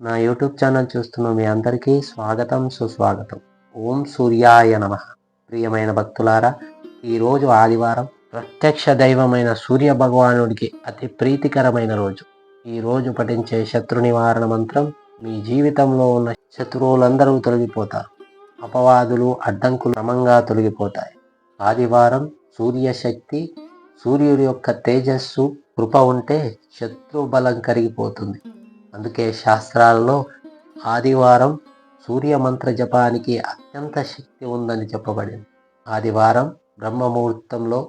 నా YouTube channel చూస్తున్న మీ అందరికీ స్వాగతం, సుస్వాగతం. ఓం సూర్యాయ నమః. ప్రియమైన భక్తులారా, ఈరోజు ఆదివారం. ప్రత్యక్ష దైవమైన సూర్య భగవానుడికి అతి ప్రీతికరమైన రోజు. ఈరోజు పఠించే శత్రు నివారణ మంత్రం మీ జీవితంలో ఉన్న శత్రువులందరూ తొలగిపోతారు. అపవాదులు, అడ్డంకులు క్రమంగా తొలగిపోతాయి. ఆదివారం సూర్యశక్తి, సూర్యుడి యొక్క తేజస్సు, కృప ఉంటే శత్రు బలం కరిగిపోతుంది. అందుకే శాస్త్రాలలో ఆదివారం సూర్య మంత్ర జపానికి అత్యంత శక్తి ఉందని చెప్పబడింది. ఆదివారం బ్రహ్మముహూర్తంలో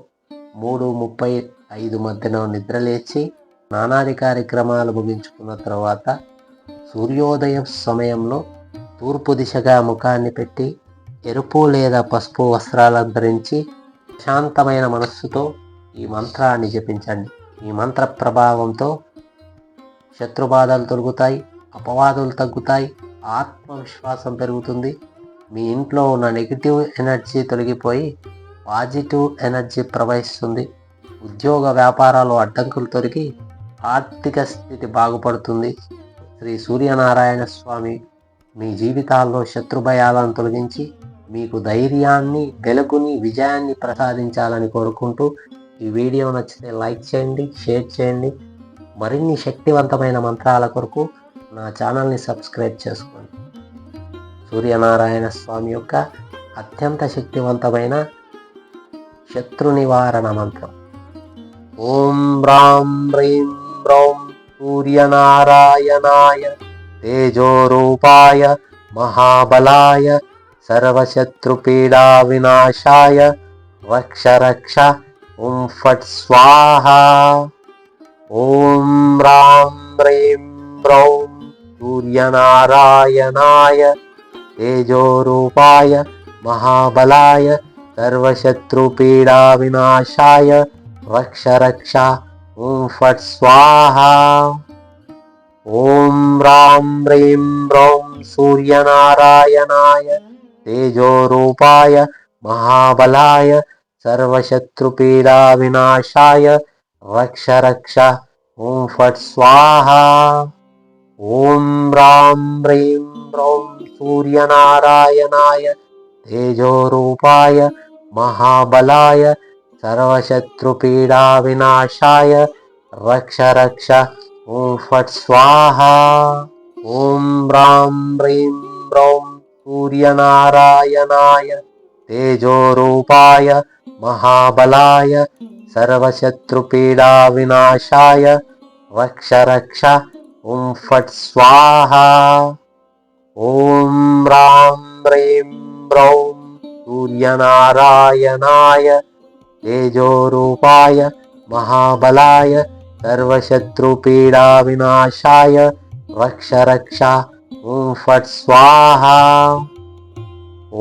3:35 మధ్యన నిద్రలేచి స్నానాది కార్యక్రమాలు ముగించుకున్న తర్వాత సూర్యోదయం సమయంలో తూర్పు దిశగా ముఖాన్ని పెట్టి ఎరుపు లేదా పసుపు వస్త్రాలను ధరించి శాంతమైన మనస్సుతో ఈ మంత్రాన్ని జపించండి. ఈ మంత్ర ప్రభావంతో శత్రుబాధలు తొలగుతాయి, అపవాదులు తగ్గుతాయి, ఆత్మవిశ్వాసం పెరుగుతుంది. మీ ఇంట్లో ఉన్న నెగిటివ్ ఎనర్జీ తొలగిపోయి పాజిటివ్ ఎనర్జీ ప్రవహిస్తుంది. ఉద్యోగ వ్యాపారాలు అడ్డంకులు తొలగి ఆర్థిక స్థితి బాగుపడుతుంది. శ్రీ సూర్యనారాయణ స్వామి మీ జీవితాల్లో శత్రుభయాలను తొలగించి మీకు ధైర్యాన్ని, వెలుగుని, విజయాన్ని ప్రసాదించాలని కోరుకుంటూ ఈ వీడియో నచ్చితే లైక్ చేయండి, షేర్ చేయండి. మరిన్ని శక్తివంతమైన మంత్రాల కొరకు నా ఛానల్ని సబ్స్క్రైబ్ చేసుకోండి. సూర్యనారాయణ స్వామి యొక్క అత్యంత శక్తివంతమైన శత్రు నివారణ మంత్రం. ఓం హ్రాం హ్రీం హ్రౌం సూర్యనారాయణాయ తేజోరూపాయ మహాబలాయ సర్వశత్రుపీడా వినాశాయ రక్ష రక్ష ఓం ఫట్ స్వాహా. ఓం హ్రాం హ్రీం హ్రౌం సూర్యనారాయణాయ తేజోరూపాయ మహాబలాయ సర్వశత్రుపీడా వినాశాయ రక్ష రక్ష ఓం ఫట్ స్వాహా. ఓం హ్రాం హ్రీం హ్రౌం సూర్యనారాయణాయ తేజోరూపాయ మహాబలాయ సర్వశత్రుపీడా వినాశాయ రక్ష రక్ష ఓం ఫట్ స్వాహా. ఓం హ్రాం హ్రీం హ్రౌం సూర్యనారాయణాయ తేజోరూపాయ మహాబలాయ సర్వశత్రుపీడా వినాశాయ రక్ష రక్ష ఓం ఫట్ స్వాహా. ఓం హ్రాం హ్రీం హ్రౌం సూర్యనారాయణాయ తేజోరూపాయ మహాబలాయ సర్వశత్రుపీడా వినాశాయ రక్ష రక్ష ఓం ఫట్ స్వాహా. ఓం హ్రాం హ్రీం హ్రౌం సూర్యనారాయణాయ తేజోరూపాయ మహాబలాయ సర్వశత్రుపీడా వినాశాయ రక్ష రక్ష ఓం ఫట్ స్వాహా.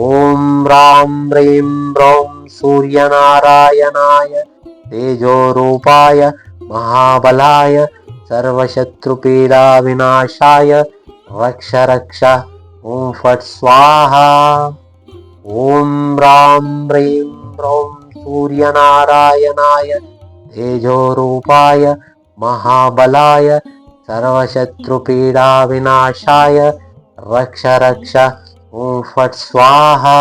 ఓం హ్రాం హ్రీం హ్రౌం సూర్యనారాయణాయ తేజోరూపాయ మహాబలాయ సర్వశత్రుపీడా వినాశాయ రక్ష రక్ష ఓం ఫట్ స్వాహా. ఓం హ్రాం హ్రీం హ్రౌం సూర్యనారాయణాయ తేజోరూపాయ మహాబలాయ సర్వశత్రుపీడా వినాశాయ రక్ష రక్ష ఓం ఫట్ స్వాహా.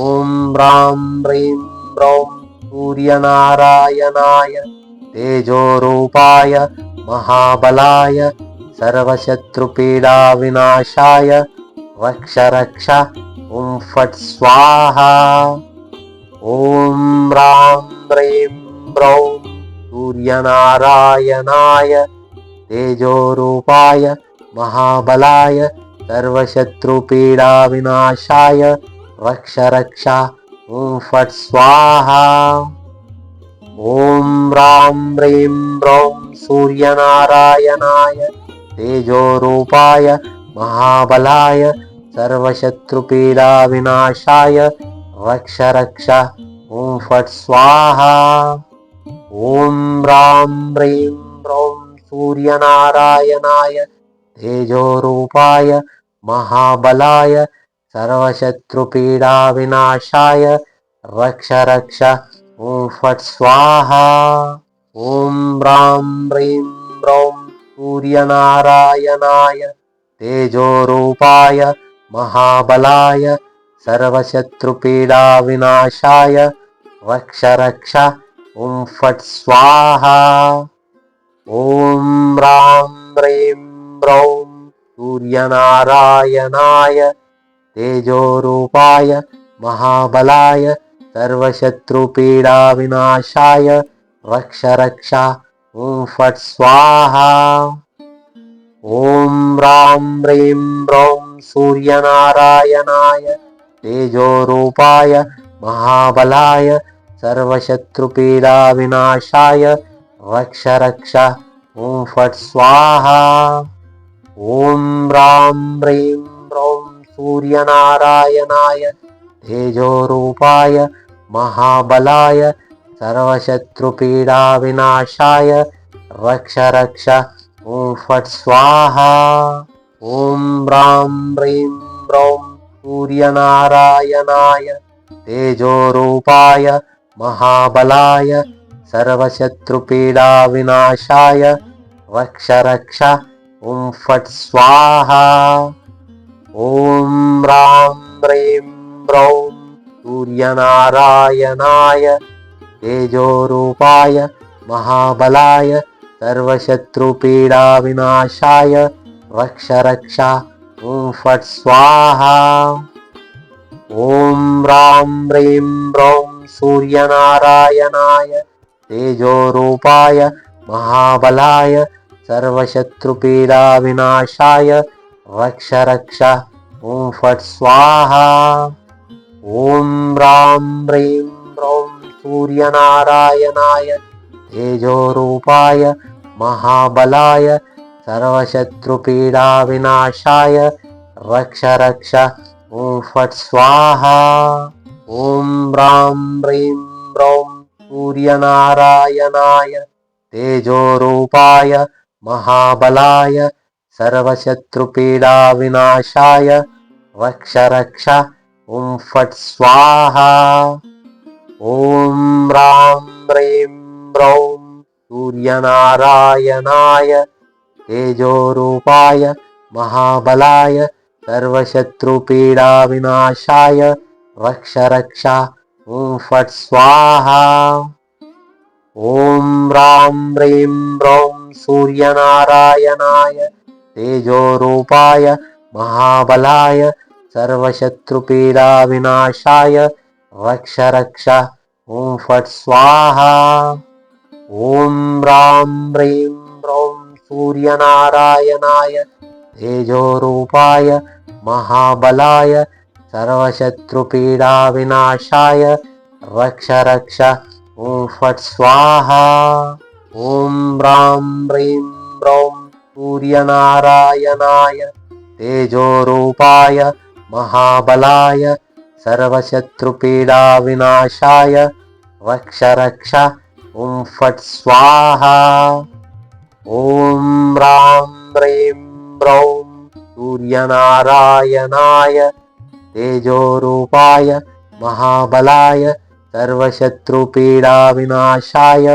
ఓం హ్రాం హ్రీం హ్రౌం సూర్యనారాయణాయ తేజోరూపాయ మహాబలాయ సర్వశత్రుపీడా వినాశాయ రక్ష రక్ష ఓం ఫట్ స్వాహా. ఓం హ్రాం హ్రీం హ్రౌం సూర్యనారాయణాయ తేజోరూపాయ మహాబలాయ సర్వశత్రుపీడా వినాశాయ రక్ష రక్ష ఓం ఫట్ స్వాహా. ఓం హ్రాం హ్రీం హ్రౌం సూర్యనారాయణాయ తేజోరూపాయ మహాబలాయ సర్వశత్రుపీడా వినాశాయ రక్ష రక్ష ఓం ఫట్ స్వాహా. ఓం హ్రాం హ్రీం హ్రౌం సూర్యనారాయణాయ తేజోరూపాయ మహాబలాయ సర్వశత్రుపీడా వినాశాయ రక్ష రక్ష ఓం ఫట్ స్వాహా. ఓం హ్రాం హ్రీం హ్రౌం సూర్యనారాయణాయ तेजोरूपाय महाबलाय सर्वशत्रुपीडाविनाशाय रक्ष रक्ष ॐ फट् स्वाहा। ॐ ह्रां ह्रीं ह्रौं सूर्यनारायणाय तेजोरूपाय महाबलाय सर्वशत्रुपीडाविनाशाय रक्ष रक्ष ॐ फट् स्वाहा। ॐ ह्रां ह्रीं ह्रौं सूर्यनारायणाय तेजोरूपाय महाबलाय सर्वशत्रुपीडाविनाशाय रक्ष रक्ष ॐ फट् स्वाहा। ॐ ह्रां ह्रीं ह्रौं सूर्यनारायणाय तेजोरूपाय महाबलाय सर्वशत्रुपीडाविनाशाय रक्ष रक्ष ॐ फट् स्वाहा। ॐ ह्रां ह्रीं ह्रौं सूर्यनारायणाय तेजोरूपाय महाबलाय सर्वशत्रुपीडाविनाशाय रक्ष रक्ष ॐ फट् स्वाहा। ॐ ह्रां ह्रीं ह्रौं सूर्यनारायणाय तेजोरूपाय महाबलाय सर्वशत्रुपीडाविनाशाय रक्ष रक्ष ॐ फट् स्वाहा। ॐ ह्रां ह्रीं ह्रौं सूर्यनारायणाय तेजोरूपाय महाबलाय सर्वशत्रुपीडाविनाशाय रक्ष रक्ष ॐ फट् स्वाहा। ॐ ह्रां ह्रीं ह्रौं सूर्यनारायणाय तेजोरूपाय महाबलाय सर्वशत्रुपीडाविनाशाय रक्ष रक्ष ॐ फट् स्वाहा। ॐ ह्रां ह्रीं ह्रौं सूर्यनारायणाय तेजोरूपाय महाबलाय सर्वशत्रुपीडाविनाशाय रक्ष रक्ष ॐ फट् स्वाहा। ॐ ह्रां ह्रीं ह्रौं सूर्यनारायणाय तेजोरूपाय महाबलाय सर्वशत्रुपीडाविनाशाय रक्ष रक्ष ॐ फट् स्वाहा। ॐ ह्रां ह्रीं ह्रौं सूर्यनारायणाय तेजोरूपाय महाबलाय सर्वशत्रुपीडाविनाशाय रक्ष रक्ष ॐ फट् स्वाहा। ॐ ह्रां ह्रीं ह्रौं सूर्यनारायणाय तेजोरूपाय महाबलाय सर्वशत्रुपीडाविनाशाय रक्ष रक्ष ॐ फट् स्वाहा। ॐ ह्रां ह्रीं ह्रौं सूर्यनारायणाय तेजोरूपाय महाबलाय सर्वशत्रुपीडाविनाशाय रक्ष रक्ष ॐ फट् स्वाहा। ॐ ह्रां ह्रीं ह्रौं सूर्यनारायणाय तेजोरूपाय महाबलाय सर्वशत्रुपीडाविनाशाय